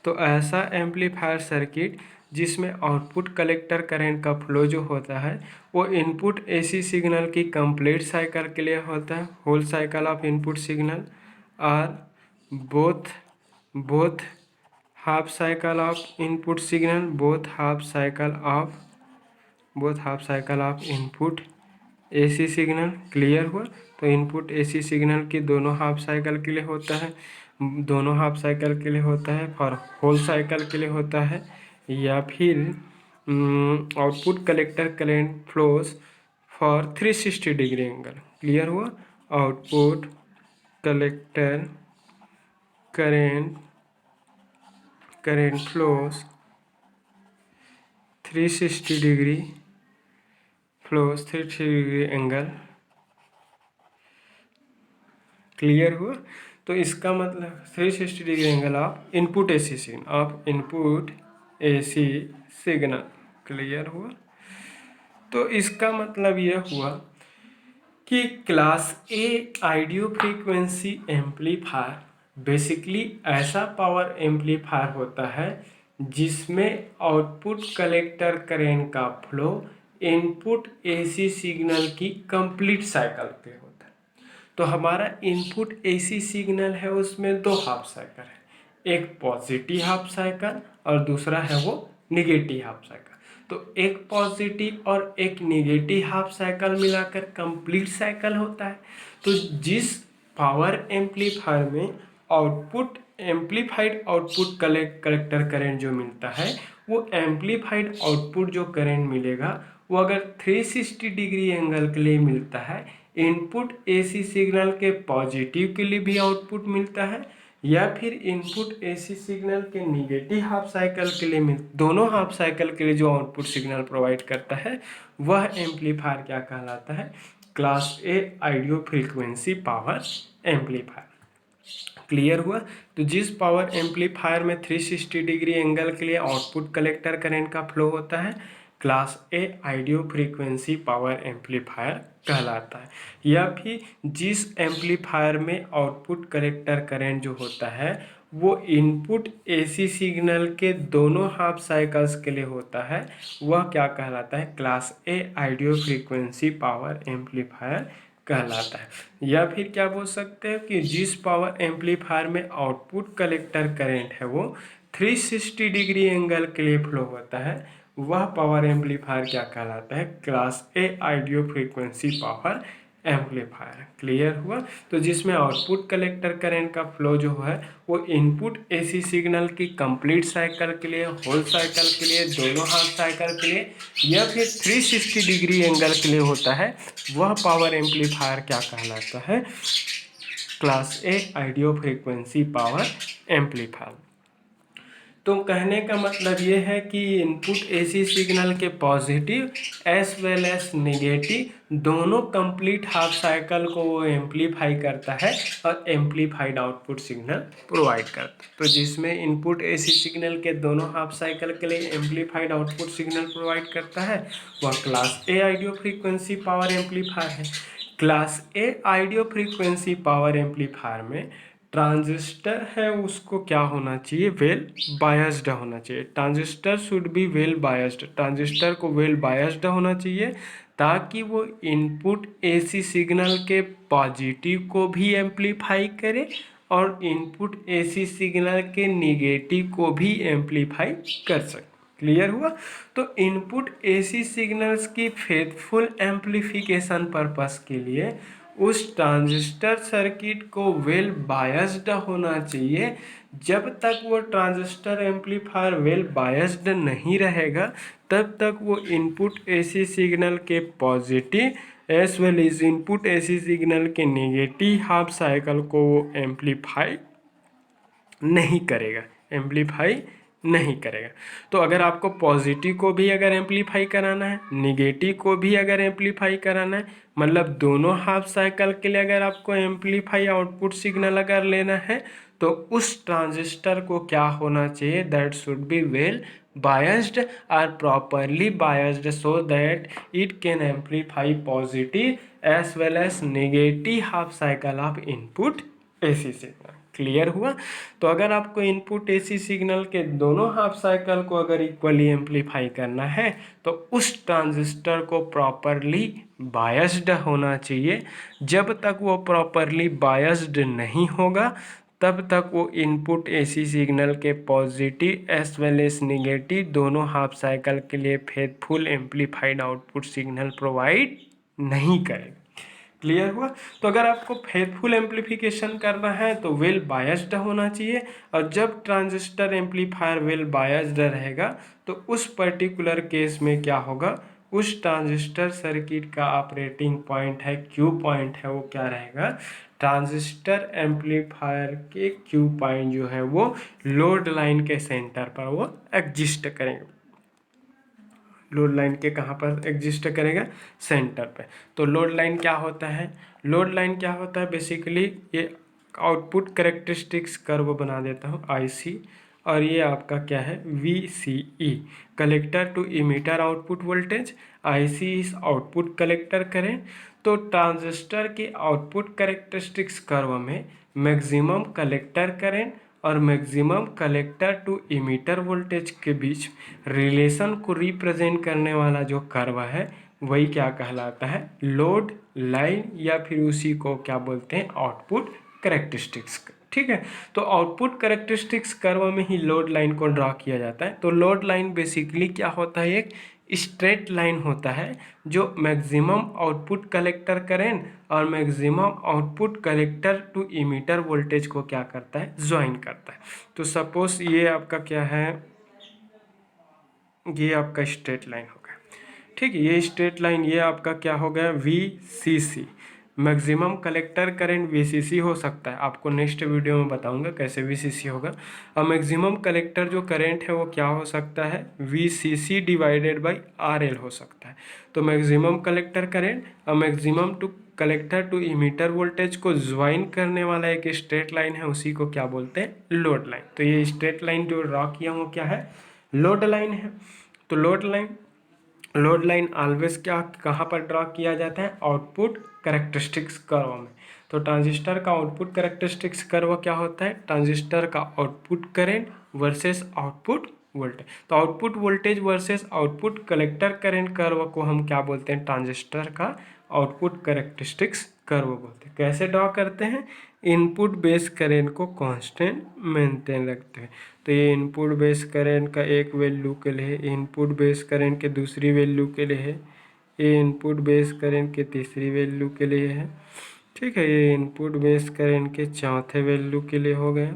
तो ऐसा एम्पलीफायर सर्किट जिसमें आउटपुट कलेक्टर करंट का फ्लो जो होता है वो इनपुट एसी सिग्नल की कंप्लीट साइकिल के लिए होता है, whole cycle of input signal, और both half cycle of input signal, both half cycle of input AC signal. Clear हुआ? तो इनपुट एसी सिग्नल की दोनों हाफ साइकिल के लिए होता है, दोनों हाफ साइकिल के लिए होता है, फॉर होल साइकिल के लिए होता है, या फिर output collector current flows for 360 degree angle. Clear हुआ? Output collector current flows 360 degree angle. Clear हुआ? तो इसका मतलब 360 degree angle of input AC signal. Clear हुआ? तो इसका मतलब यह हुआ कि class A audio frequency amplifier basically ऐसा पावर एम्पलीफायर होता है जिसमें आउटपुट कलेक्टर करंट का फ्लो इनपुट एसी सिग्नल की कंप्लीट साइकिल पे होता है। तो हमारा इनपुट एसी सिग्नल है उसमें दो हाफ साइकिल है, एक पॉजिटिव हाफ साइकिल और दूसरा है वो निगेटिव हाफ साइकिल। तो एक पॉजिटिव और एक निगेटिव हाफ साइकिल मिलाकर कंप्लीट साइकिल होता है। तो जिस पावर एम्पलीफायर में output amplified output collector current जो मिलता है, वो एम्पलीफाइड आउटपुट जो करंट मिलेगा वो अगर 360 डिग्री एंगल के लिए मिलता है, इनपुट एसी सिग्नल के पॉजिटिव के लिए भी आउटपुट मिलता है या फिर इनपुट एसी सिग्नल के निगेटिव हाफ साइकिल के लिए दोनों हाफ साइकिल के लिए जो आउटपुट सिग्नल प्रोवाइड करता है, वह एम्पलीफायर क्या कहलाता है? Class A audio frequency power amplifier. Clear हुआ? तो जिस पावर एम्पलीफायर में 360 डिग्री एंगल के लिए आउटपुट कलेक्टर करंट का फ्लो होता है, class A audio frequency power amplifier कहलाता है। या फिर जिस एम्पलीफायर में आउटपुट कलेक्टर करंट जो होता है वो इनपुट एसी सिग्नल के दोनों हाफ साइकिल्स के लिए होता है, वह क्या कहलाता है? Class A audio frequency power amplifier कहलाता है। या फिर क्या बोल सकते हैं कि जिस पावर एम्पलीफायर में आउटपुट कलेक्टर करंट है वो 360 डिग्री एंगल के लिए फ्लो होता है, वह पावर एम्पलीफायर क्या कहलाता है? Class A audio frequency power amplifier. Clear हुआ? तो जिसमें आउटपुट कलेक्टर करंट का फ्लो जो है वो इनपुट एसी सिग्नल की कंप्लीट साइकिल के लिए, होल साइकिल के लिए, दोनों हाफ साइकिल के लिए या फिर 360 डिग्री एंगल के लिए होता है, वह पावर एम्पलीफायर क्या कहलाता है? Class A audio frequency power amplifier. तो कहने का मतलब ये है कि इनपुट एसी सिग्नल के positive as well as negative दोनों कंप्लीट हाफ साइकिल को वो एम्पलीफाई करता है और एम्पलीफाइड आउटपुट सिग्नल प्रोवाइड करता है। तो जिसमें इनपुट एसी सिग्नल के दोनों हाफ साइकिल के लिए एम्पलीफाइड आउटपुट सिग्नल प्रोवाइड करता है, वह class A audio frequency power amplifier है। Class A audio frequency power amplifier में ट्रांजिस्टर है उसको क्या होना चाहिए? वेल बायस्ड होना चाहिए। Transistor should be well biased. Transistor को वेल बायस्ड होना चाहिए ताकि वो इनपुट एसी सिग्नल के पॉजिटिव को भी एम्पलीफाई करे और इनपुट एसी सिग्नल के निगेटिव को भी एम्पलीफाई कर सके। क्लियर हुआ? तो इनपुट एसी सिग्नल्स की फेथफुल एम्पलीफिकेशन पर्पस के लिए उस ट्रांजिस्टर सर्किट को वेल बायस्ड होना चाहिए। जब तक वो ट्रांजिस्टर एम्पलीफायर वेल बायस्ड नहीं रहेगा तब तक वो इनपुट एसी सिग्नल के positive as well as input AC signal के नेगेटिव हाफ साइकिल को वो एम्पलीफाई नहीं करेगा, एम्पलीफाई नहीं करेगा। तो अगर आपको पॉजिटिव को भी अगर एम्पलीफाई कराना है, निगेटिव को भी अगर एम्पलीफाई कराना है, मतलब दोनों हाफ साइकिल के लिए अगर आपको एम्पलीफाई आउटपुट सिग्नल अगर लेना है, तो उस ट्रांजिस्टर को क्या होना चाहिए? That should be well biased or properly biased so that it can amplify positive as well as negative half cycle of input AC signal। Clear हुआ? तो अगर आपको इनपुट एसी सिग्नल के दोनों हाफ साइकिल को अगर इक्वली एम्पलीफाई करना है तो उस ट्रांजिस्टर को प्रॉपरली बायस्ड होना चाहिए। जब तक वो प्रॉपरली बायस्ड नहीं होगा तब तक वो इनपुट एसी सिग्नल के positive as well as negative दोनों हाफ साइकिल के लिए faithful amplified output signal provide नहीं करेगा। क्लियर हुआ? तो अगर आपको फेथफुल एम्पलीफिकेशन करना है तो वेल बायस्ड होना चाहिए और जब ट्रांजिस्टर एम्पलीफायर वेल बायस्ड रहेगा तो उस पर्टिकुलर केस में क्या होगा? उस ट्रांजिस्टर सर्किट का ऑपरेटिंग पॉइंट है, क्यू पॉइंट है, वो क्या रहेगा? ट्रांजिस्टर एम्पलीफायर के क्यू पॉइंट जो है वो लोड लाइन के सेंटर पर वो एग्जिस्ट करेंगे। लोड लाइन के कहाँ पर एग्जिस्ट करेगा? सेंटर पे। तो लोड लाइन क्या होता है? लोड लाइन क्या होता है? बेसिकली ये आउटपुट करेक्टरिस्टिक्स कर्व बना देता हूँ आईसी, और ये आपका क्या है? VCE, collector to emitter output voltage. IC इस आउटपुट कलेक्टर करें। तो ट्रांजिस्टर की आउटपुट करेक्टरिस्टिक्स कर्व में मैक्सिमम कलेक्टर करेंट और maximum collector to emitter voltage के बीच रिलेशन को रिप्रेजेंट करने वाला जो कर्व है वही क्या कहलाता है, लोड लाइन, या फिर उसी को क्या बोलते हैं, आउटपुट कैरेक्टरिस्टिक्स। ठीक है, तो आउटपुट कैरेक्टरिस्टिक्स कर्व में ही लोड लाइन को ड्रा किया जाता है। तो लोड लाइन बेसिकली क्या होता है, एक स्ट्रेट लाइन होता है जो मैक्सिमम आउटपुट कलेक्टर करेंट और maximum output collector to emitter voltage को क्या करता है, ज्वाइन करता है। तो सपोज ये आपका क्या है, ये आपका स्ट्रेट लाइन हो गया। ठीक है, ये स्ट्रेट लाइन, ये आपका क्या हो गया, VCC, maximum collector current VCC हो सकता है। आपको नेक्स्ट वीडियो में बताऊंगा कैसे VCC होगा। और मैक्सिमम कलेक्टर जो करंट है वो क्या हो सकता है, VCC डिवाइडेड बाई RL हो सकता है। तो मैक्सिमम कलेक्टर करंट और maximum to collector to emitter voltage को ज्वाइन करने वाला एक स्ट्रेट लाइन है, उसी को क्या बोलते हैं, लोड लाइन। तो ये स्ट्रेट लाइन जो ड्रॉ किया हूँ क्या है, लोड लाइन है। तो लोड लाइन ऑलवेज क्या कहाँ पर ड्रॉ किया जाता है, आउटपुट कैरेक्टरिस्टिक्स कर्व में। तो ट्रांजिस्टर का आउटपुट कैरेक्टरिस्टिक्स कर्व क्या होता है, ट्रांजिस्टर का output current versus output voltage. तो output voltage versus output collector current curve को हम क्या बोलते हैं, ट्रांजिस्टर का आउटपुट कैरेक्टरिस्टिक्स कर्व बोलते हैं। कैसे ड्रॉ करते हैं, इनपुट बेस करंट को कांस्टेंट मेंटेन रखते हैं। तो ये इनपुट बेस करंट का एक वैल्यू के लिए, इनपुट बेस करंट के दूसरी वैल्यू के लिए है, ये इनपुट बेस करंट के तीसरी वैल्यू के लिए है। ठीक है, ये इनपुट बेस करंट के चौथे वैल्यू के लिए हो गया,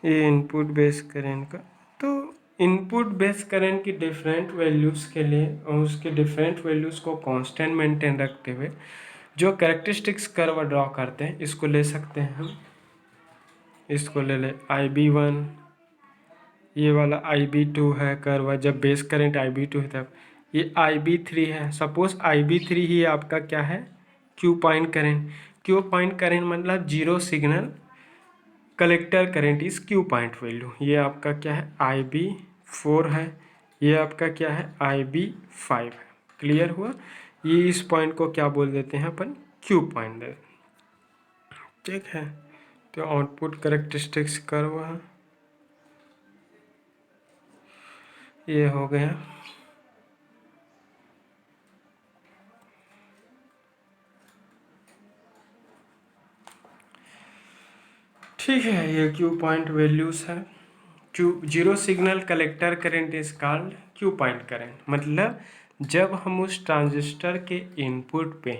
ये इनपुट बेस करंट का। तो इनपुट बेस करंट की डिफरेंट वैल्यूज़ के लिए और उसके डिफरेंट वैल्यूज़ को कांस्टेंट मेंटेन रखते हुए जो कैरेक्टरिस्टिक्स कर्व ड्रॉ करते हैं, इसको ले सकते हैं हम, इसको ले ले IB1, ये वाला IB2 है कर्व, जब बेस करंट IB2 है तब। ये IB3 है, सपोज IB3 ही आपका क्या है, Q point current. Q point current मतलब zero signal collector current is Q point value. ये आपका क्या है, IB4 है, ये आपका क्या है, IB5 है। क्लियर हुआ, ये इस पॉइंट को क्या बोल देते हैं अपन, क्यू पॉइंट दे। ठीक है, तो आउटपुट कैरेक्टरिस्टिक्स कर्व है, ये हो गया। ठीक है, ये क्यू पॉइंट वैल्यूज है। Q zero signal collector current is called Q point current. मतलब जब हम उस ट्रांजिस्टर के इनपुट पे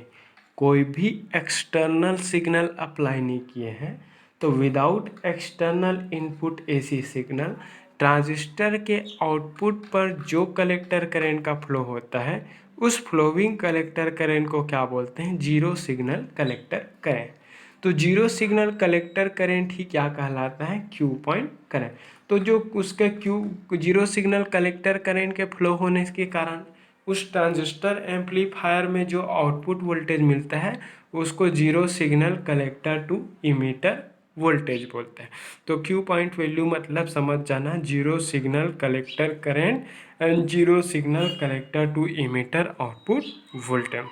कोई भी एक्सटर्नल सिग्नल अप्लाई नहीं किए हैं, तो without external input AC signal transistor के आउटपुट पर जो कलेक्टर करंट का फ्लो होता है, उस फ्लोइंग कलेक्टर करंट को क्या बोलते हैं, जीरो सिग्नल कलेक्टर करंट। तो जीरो सिग्नल कलेक्टर करंट ही क्या कहलाता है, क्यू पॉइंट करंट। तो जो उसके Q zero signal collector current के फ्लो होने के कारण उस ट्रांजिस्टर एम्पलीफायर में जो आउटपुट वोल्टेज मिलता है उसको zero signal collector to emitter voltage बोलते हैं। तो क्यू पॉइंट वैल्यू मतलब समझ जाना, zero signal collector current and zero signal collector to emitter output voltage.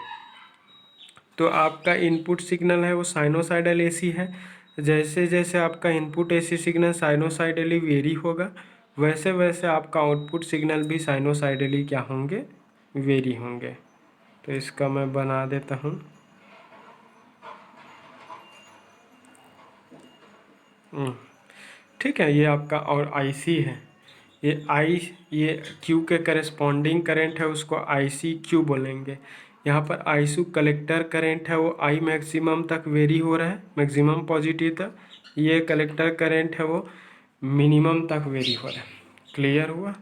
तो आपका इनपुट सिग्नल है वो साइनोसाइडल AC है। जैसे जैसे आपका इनपुट AC सिग्नल साइनोसाइडली वेरी होगा, वैसे वैसे आपका आउटपुट सिग्नल भी साइनोसाइडली क्या होंगे, वेरी होंगे। तो इसका मैं बना देता हूँ। ठीक है, ये आपका और IC है, ये Q के करेस्पॉन्डिंग करंट है, उसको ICQ बोलेंगे। यहाँ पर IC कलेक्टर करंट है वो I मैक्सिमम तक वेरी हो रहा है, मैक्सिमम पॉजिटिव तक। ये कलेक्टर करंट है वो मिनिमम तक वेरी हो रहा है। क्लियर हुआ,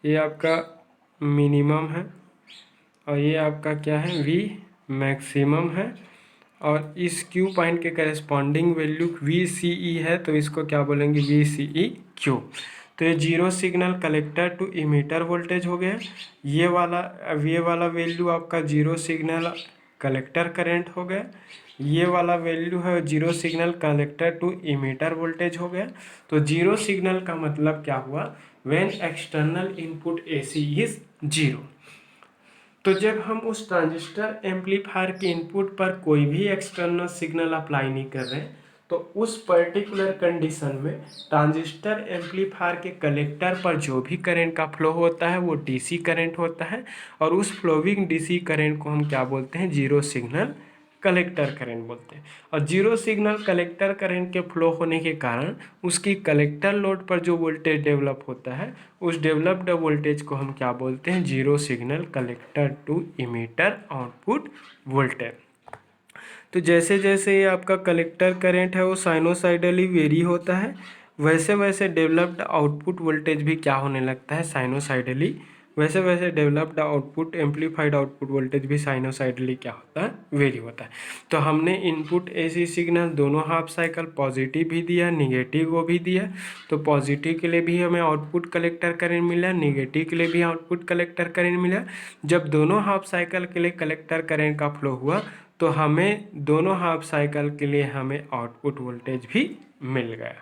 ये आपका मिनिमम है और ये आपका क्या है, V मैक्सिमम है। और इस क्यू पॉइंट के करेस्पॉन्डिंग वैल्यू VCE है, तो इसको क्या बोलेंगे, VCEQ। तो ये zero signal collector to emitter voltage हो गया। ये वाला वैल्यू आपका जीरो सिग्नल कलेक्टर करंट हो गया। ये वाला वैल्यू है zero signal collector to emitter voltage हो गया। तो जीरो सिग्नल का मतलब क्या हुआ, when external input AC is zero. तो जब हम उस ट्रांजिस्टर एम्पलीफायर के इनपुट पर कोई भी एक्सटर्नल सिग्नल अप्लाई नहीं कर रहे, तो उस पर्टिकुलर कंडीशन में ट्रांजिस्टर एम्पलीफायर के कलेक्टर पर जो भी करंट का फ्लो होता है वो डीसी करंट होता है, और उस फ्लोइंग डीसी करंट को हम क्या बोलते हैं, जीरो सिग्नल कलेक्टर करंट बोलते हैं। और जीरो सिग्नल कलेक्टर करंट के फ्लो होने के कारण उसकी कलेक्टर लोड पर जो वोल्टेज डेवलप होता है, उस डेवलप्ड वोल्टेज को हम क्या बोलते हैं, zero signal collector to emitter output voltage. तो जैसे जैसे ये आपका कलेक्टर करंट है वो साइनोसाइडली वेरी होता है, वैसे वैसे डेवलप्ड आउटपुट वोल्टेज भी क्या होने लगता है, साइनोसाइडली, वैसे वैसे developed output amplified output voltage भी साइनोसाइडली क्या होता है, वेरी होता है। तो हमने इनपुट एसी सिग्नल दोनों हाफ साइकिल पॉजिटिव भी दिया, निगेटिव वो भी दिया। तो पॉजिटिव के लिए भी हमें आउटपुट कलेक्टर करंट मिला, निगेटिव के लिए भी आउटपुट कलेक्टर करंट मिला। जब दोनों हाफ साइकिल के लिए कलेक्टर करंट का फ्लो हुआ तो हमें दोनों हाफ साइकिल के लिए हमें आउटपुट वोल्टेज भी मिल गया।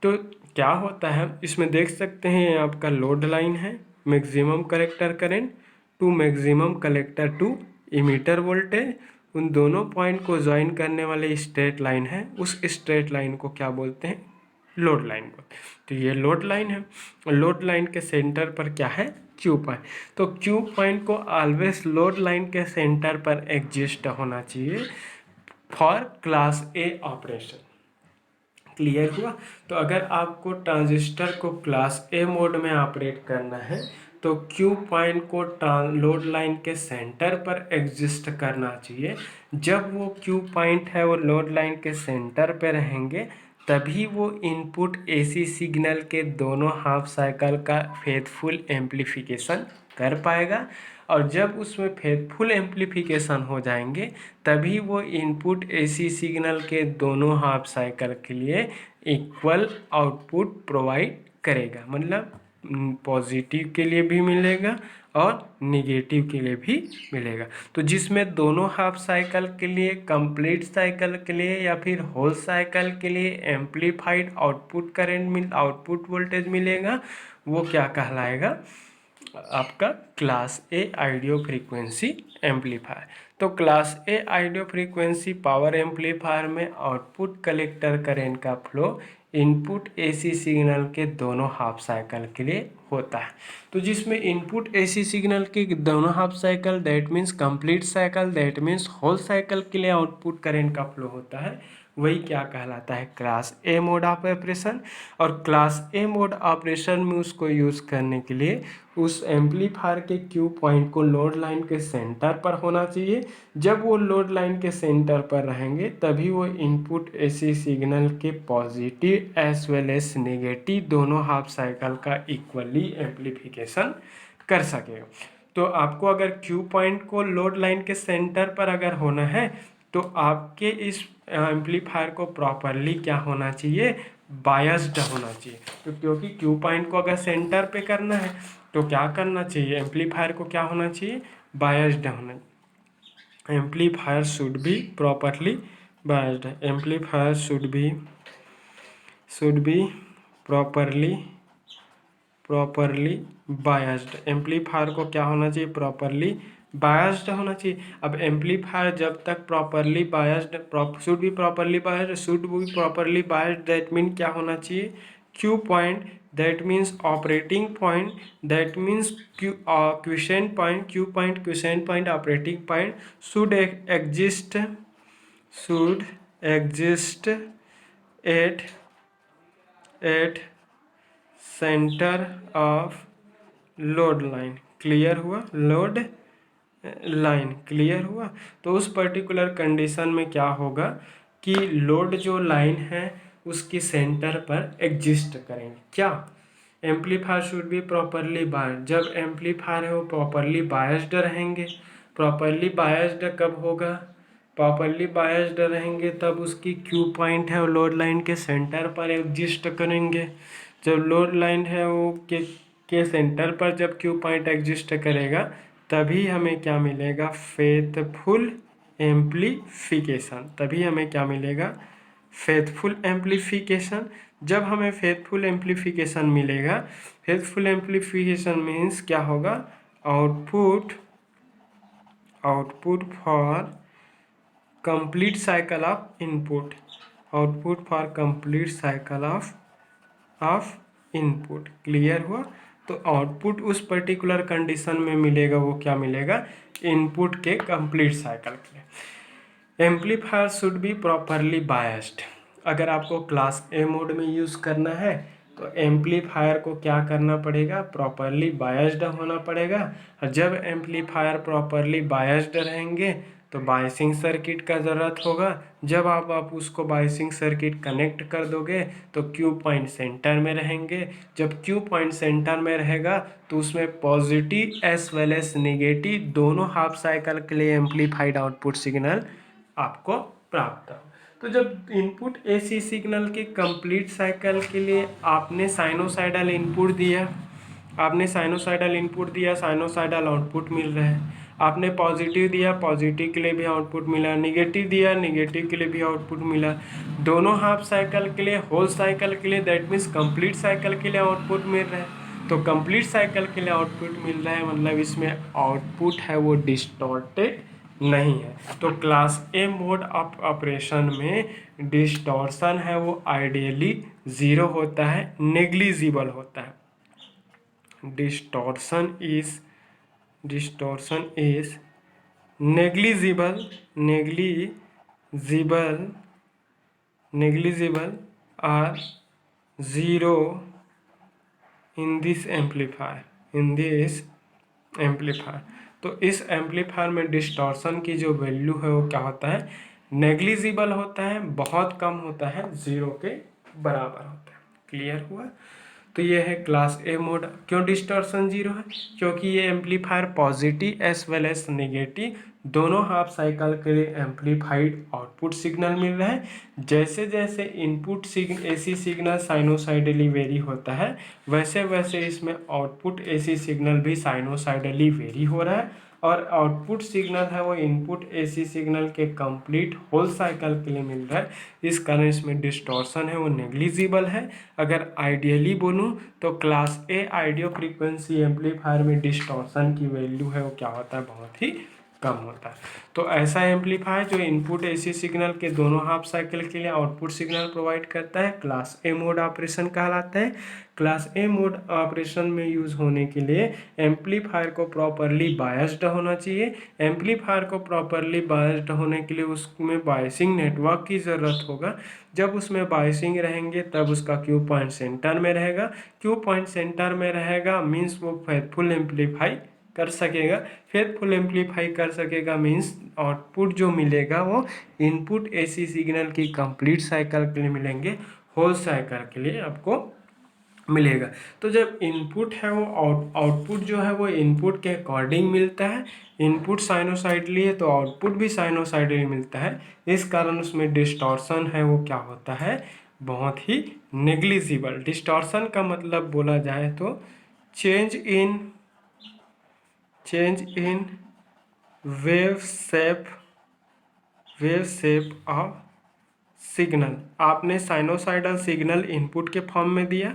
तो क्या होता है इसमें देख सकते हैं, आपका लोड लाइन है, maximum collector current to maximum collector to emitter voltage, उन दोनों पॉइंट को ज्वाइन करने वाले स्ट्रेट लाइन है, उस स्ट्रेट लाइन को क्या बोलते हैं, लोड लाइन बोलते हैं। तो ये लोड लाइन है, लोड लाइन के सेंटर पर क्या है, क्यू पॉइंट। तो क्यू पॉइंट को ऑलवेज लोड लाइन के सेंटर पर एग्जिस्ट होना चाहिए for class A operation. Clear हुआ। तो अगर आपको ट्रांजिस्टर को क्लास ए मोड में ऑपरेट करना है तो क्यू पॉइंट को लोड लाइन के सेंटर पर एग्जिस्ट करना चाहिए। जब वो क्यू पॉइंट है वो लोड लाइन के सेंटर पे रहेंगे तभी वो इनपुट एसी सिग्नल के दोनों हाफ साइकिल का फेथफुल एम्प्लीफिकेशन कर पाएगा, और जब उसमें फेथफुल एम्प्लीफिकेशन हो जाएंगे तभी वो इनपुट एसी सिग्नल के दोनों हाफ साइकिल के लिए इक्वल आउटपुट प्रोवाइड करेगा। मतलब पॉजिटिव के लिए भी मिलेगा और निगेटिव के लिए भी मिलेगा। तो जिसमें दोनों हाफ साइकिल के लिए, कंप्लीट साइकिल के लिए या फिर होल साइकिल के लिए amplified output current output voltage मिलेगा, वो क्या कहलाएगा, आपका class A audio frequency amplifier. तो class A audio frequency power amplifier में आउटपुट कलेक्टर करंट का फ्लो इनपुट एसी सिग्नल के दोनों हाफ साइकिल के लिए होता है। तो जिसमें इनपुट एसी सिग्नल के दोनों half cycle, that means complete cycle, that means whole cycle के लिए आउटपुट करंट का फ्लो होता है, वही क्या कहलाता है, class A mode of operation. और क्लास ए मोड ऑपरेशन में उसको यूज़ करने के लिए उस एम्पलीफायर के क्यू पॉइंट को लोड लाइन के सेंटर पर होना चाहिए। जब वो लोड लाइन के सेंटर पर रहेंगे तभी वो इनपुट एसी सिग्नल के positive as well as negative दोनों हाफ साइकिल का इक्वली एम्प्लीफिकेशन कर सकेगा। तो आपको अगर क्यू पॉइंट को लोड लाइन के सेंटर पर अगर होना है तो आपके इस एम्पलीफायर को प्रॉपरली क्या होना चाहिए, बायस्ड होना चाहिए। तो क्योंकि क्यू पॉइंट को अगर सेंटर पे करना है तो क्या करना चाहिए, एम्पलीफायर को क्या होना चाहिए, बायस्ड होना। Amplifier should be properly biased, amplifier should be properly biased. Amplifier को क्या होना चाहिए, प्रॉपरली बायस्ड होना चाहिए। अब एम्पलीफायर जब तक properly biased, should be properly biased, that mean क्या होना चाहिए, Q point, that means operating point, that means quiescent point, Q point quiescent point operating point should exist at centre of load line. Clear हुआ, लोड लाइन क्लियर हुआ। तो उस पर्टिकुलर कंडीशन में क्या होगा कि लोड जो लाइन है उसकी सेंटर पर एग्जिस्ट करेंगे। क्या, amplifier should be properly biased. जब एम्पलीफायर है वो प्रॉपरली बायस्ड रहेंगे। प्रॉपरली बायस्ड कब होगा, प्रॉपरली बायस्ड रहेंगे तब उसकी क्यू पॉइंट है वो लोड लाइन के सेंटर पर एग्जिस्ट करेंगे। जब लोड लाइन है वो के सेंटर पर जब क्यू पॉइंट एग्जिस्ट करेगा तभी हमें क्या मिलेगा, फेथफुल एम्प्लीफिकेशन। तभी हमें क्या मिलेगा, फेथफुल एम्प्लीफिकेशन। जब हमें फेथफुल एम्प्लीफिकेशन मिलेगा, फेथफुल एम्प्लीफिकेशन मीन्स क्या होगा, output output for complete cycle of input, output for complete cycle of input. Clear हुआ? तो आउटपुट उस पर्टिकुलर कंडीशन में मिलेगा, वो क्या मिलेगा, इनपुट के कंप्लीट साइकिल के लिए। Amplifier should be properly biased. अगर आपको क्लास ए मोड में यूज़ करना है तो एम्पलीफायर को क्या करना पड़ेगा, प्रॉपरली बायस्ड होना पड़ेगा। और जब एम्पलीफायर प्रॉपरली बायस्ड रहेंगे तो बायसिंग सर्किट का ज़रूरत होगा। जब आप उसको बायसिंग सर्किट कनेक्ट कर दोगे तो क्यू पॉइंट सेंटर में रहेंगे। जब क्यू पॉइंट सेंटर में रहेगा तो उसमें positive as well S negative दोनों हाफ साइकिल के लिए एम्पलीफाइड आउटपुट सिग्नल आपको प्राप्त हो। तो जब इनपुट एसी सिग्नल के कंप्लीट साइकिल के लिए आपने साइनोसाइडल इनपुट दिया, साइनोसाइडल आउटपुट मिल रहा है। आपने पॉजिटिव दिया, पॉजिटिव के लिए भी आउटपुट मिला, निगेटिव दिया, निगेटिव के लिए भी आउटपुट मिला। दोनों हाफ साइकिल के लिए, होल साइकिल के लिए, दैट मीन्स कंप्लीट साइकिल के लिए आउटपुट मिल रहा है। तो कंप्लीट साइकिल के लिए आउटपुट मिल रहा है मतलब इसमें आउटपुट है वो डिस्टॉर्टेड नहीं है। तो class A mode of operation में डिस्टॉर्शन है वो आइडियली ज़ीरो होता है, नेग्लिजिबल होता है। Distortion is negligible or zero in this amplifier, तो इस एम्पलीफायर में डिस्टॉर्शन की जो वैल्यू है वो क्या होता है, नेग्लिजिबल होता है, बहुत कम होता है, ज़ीरो के बराबर होता है। क्लियर हुआ? तो ये है क्लास ए मोड। क्यों डिस्टॉर्शन जीरो है? क्योंकि ये amplifier positive as well S negative दोनों हाफ साइकिल के लिए एम्पलीफाइड आउटपुट सिग्नल मिल रहा है। जैसे जैसे इनपुट एसी सिग्नल साइनोसाइडली वेरी होता है वैसे वैसे इसमें आउटपुट एसी सिग्नल भी साइनोसाइडली वेरी हो रहा है, और आउटपुट सिग्नल है वो इनपुट एसी सिग्नल के कंप्लीट होल साइकिल के लिए मिल रहा है। इस कारण इसमें डिस्टॉर्शन है वो नेग्लिजिबल है। अगर आइडियली बोलूँ तो class A audio frequency amplifier में डिस्टॉर्शन की वैल्यू है वो क्या होता है, बहुत ही कम होता है। तो ऐसा एम्पलीफायर जो इनपुट एसी सिग्नल के दोनों हाफ साइकिल के लिए आउटपुट सिग्नल प्रोवाइड करता है क्लास ए मोड ऑपरेशन कहलाता है। क्लास ए मोड ऑपरेशन में यूज़ होने के लिए एम्पलीफायर को प्रॉपरली बायस्ड होना चाहिए। एम्पलीफायर को प्रॉपरली बायस्ड होने के लिए उसमें बायसिंग नेटवर्क की ज़रूरत होगा। जब उसमें बायसिंग रहेंगे तब उसका क्यू पॉइंट सेंटर में रहेगा। क्यू पॉइंट सेंटर में रहेगा मीन्स वो फेथफुल एम्पलीफाई कर सकेगा। फेथफुल एम्पलीफाई कर सकेगा मीन्स आउटपुट जो मिलेगा वो इनपुट एसी सिग्नल की कंप्लीट साइकिल के लिए मिलेंगे, होल साइकिल के लिए आपको मिलेगा। तो जब इनपुट है वो आउटपुट जो है वो इनपुट के अकॉर्डिंग मिलता है। इनपुट साइनोसाइडली है तो आउटपुट भी साइनोसाइडली मिलता है। इस कारण उसमें डिस्टॉर्शन है वो क्या होता है, बहुत ही नेग्लिजिबल। डिस्टॉर्शन का मतलब बोला जाए तो change in wave shape of signal. आपने साइनोसाइडल सिग्नल इनपुट के फॉर्म में दिया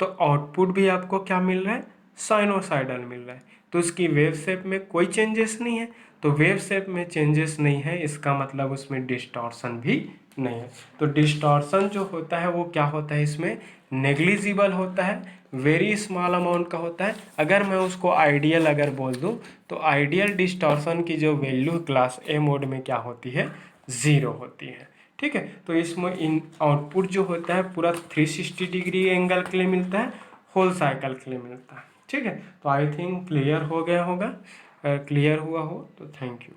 तो आउटपुट भी आपको क्या मिल रहा है, साइनोसाइडल मिल रहा है। तो उसकी वेव शेप में कोई चेंजेस नहीं है। तो वेव शेप में चेंजेस नहीं है इसका मतलब उसमें डिस्टॉर्शन भी नहीं है। तो डिस्टॉर्शन जो होता है वो क्या होता है, इसमें नेग्लिजिबल होता है, वेरी स्मॉल अमाउंट का होता है। अगर मैं उसको आइडियल अगर बोल दूं तो आइडियल डिस्टॉर्शन की जो वैल्यू क्लास ए मोड में क्या होती है, ज़ीरो होती है। ठीक है, तो इसमें इन आउटपुट जो होता है पूरा 360 डिग्री एंगल के लिए मिलता है, होल साइकिल के लिए मिलता है। ठीक है, तो आई थिंक क्लियर हो गया होगा। अगर क्लियर हुआ हो तो थैंक यू।